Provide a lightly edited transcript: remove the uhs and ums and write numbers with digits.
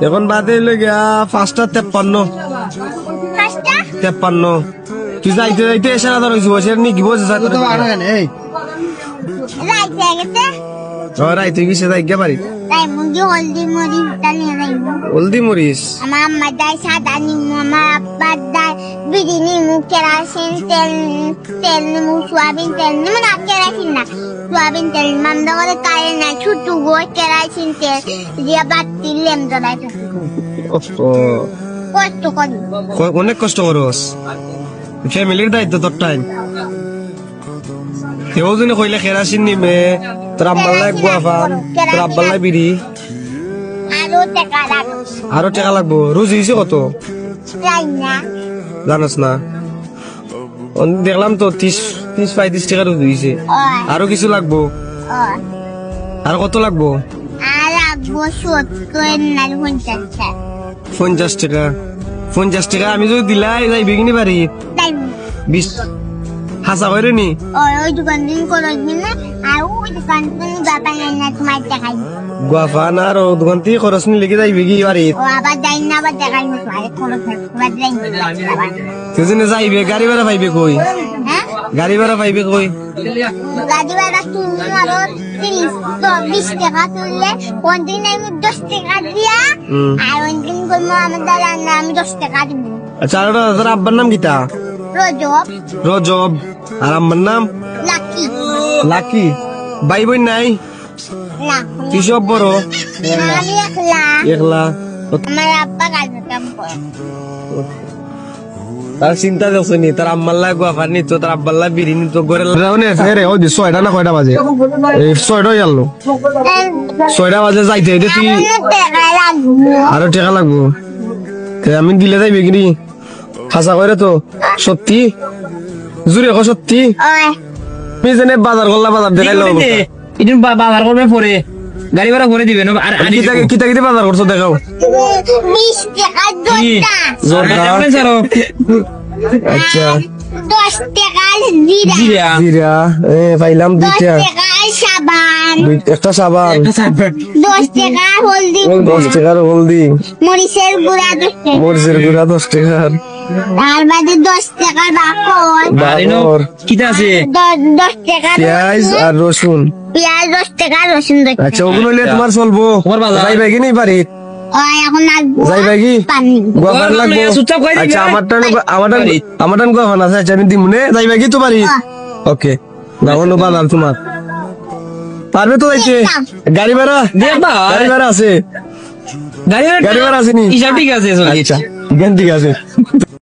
এখন বাদে গিয়া 5:53 তুই যাইতে যাইতে এসে না ধর বসে নি কি বসে রাইতে গেছে যাই গিয়া বাড়ি হলদি মরিস আমার আম্মা দায় সাদা নিমু, আমার আব্বা দায় বিড়ি নিমু, কেরাসিন তেল নিমু, সোয়াবিন তেল নিমু, না কেরাসিন না সোয়াবিন তেল মামদা করে কারে না ছুটু গো কেরাসিন তেল দিয়া বাতি লেম জড়াই কষ্ট করি অনেক কষ্ট করস ফ্যামিলির দায়িত্ব তোর টাইম কেউ যদি কইলে কেরাসিন নিমে তোর আব্বাল্লাই গুয়াফান তোর আব্বাল্লাই বিড়ি আরো টাকা লাগবো রোজ দিয়েছে কত জানাস না দেখলাম তো 30-35 টাকা রোজ দিয়েছে আরো কিছু লাগবো আর কত লাগবো 50 টাকা আমি যদি দিলাই যাই বেগিনি বাড়ি 20 হাসা করে নি ওই দোকান দিন করে দিন আর ওই দোকান দিন বাবা না তোমার দেখাই গুয়াফান আর দোকান থেকে খরচ নি লেগে যাই বেগি বাড়ি ও আবার যাই না আবার দেখাই না খরচ বাদ যাই সেজন্য যাইবে গাড়ি ভাড়া পাইবে কই হ্যাঁ গাড়ি ভাড়া পাইবে কই গাড়ি ভাড়া তুমি আরো 30-20 টাকা তুললে কোনদিন আমি 10 টাকা দিয়া আর কোনদিন কইমো আমার দাদা না আমি 10 টাকা দিব আচ্ছা আর তোর আব্বার নাম কিতা রজব আর আম্মার নাম লাকি ভাই বোন নাই না তুই সব বড় আমি একলা আমার আব্বা কাজে কাম করে তার চিন্তা দেখছো নি তার আম্মার লাগবো আবার নি তো তার আব্বার লাগ বিড়ি নি তো ঘরে রে ওই 6টা না কয়টা বাজে এই 6টা গেল 6টা বাজে যাইতে তুই আরো টাকা লাগবো আমি দিলে যাইবে কি খাসা করে তো সত্যি জুড়ে সত্যি আমি জানে বাজার করলা বাজার দেখাইলো বাজার করবে পরে গাড়ি ভাড়া করে দিবেন আর কিতা কিতা বাজার করছো দেখাও 20 টাকা আচ্ছা 10 টাকা জিরা পাইলাম 10 টাকা সাবান একটা সাবান 10 টাকা হলদি 10 টাকার হলদি মরিচের গুঁড়া 10 টাকার আর বাদে 10 টাকার বাকর কিটা আছে 10 টাকা পেঁয়াজ আর রসুন 10 টাকা রসুন আচ্ছা ওগুলো নিয়ে তোমার চলবো যাইবে কি নেই বাড়ি এখন যাইবে কি গোয়াফান লাগবো আচ্ছা আমার টান গোয়াফান আছে আচ্ছা আমি দিমুনে যাইবে কি তো বাড়ি ওকে যাবো বাজার তোমার পারবে তো যাইতে গাড়ি ভাড়া আছে গাড়ি ভাড়া আছে নি হিসাব ঠিক আছে আচ্ছা ঠিক আছে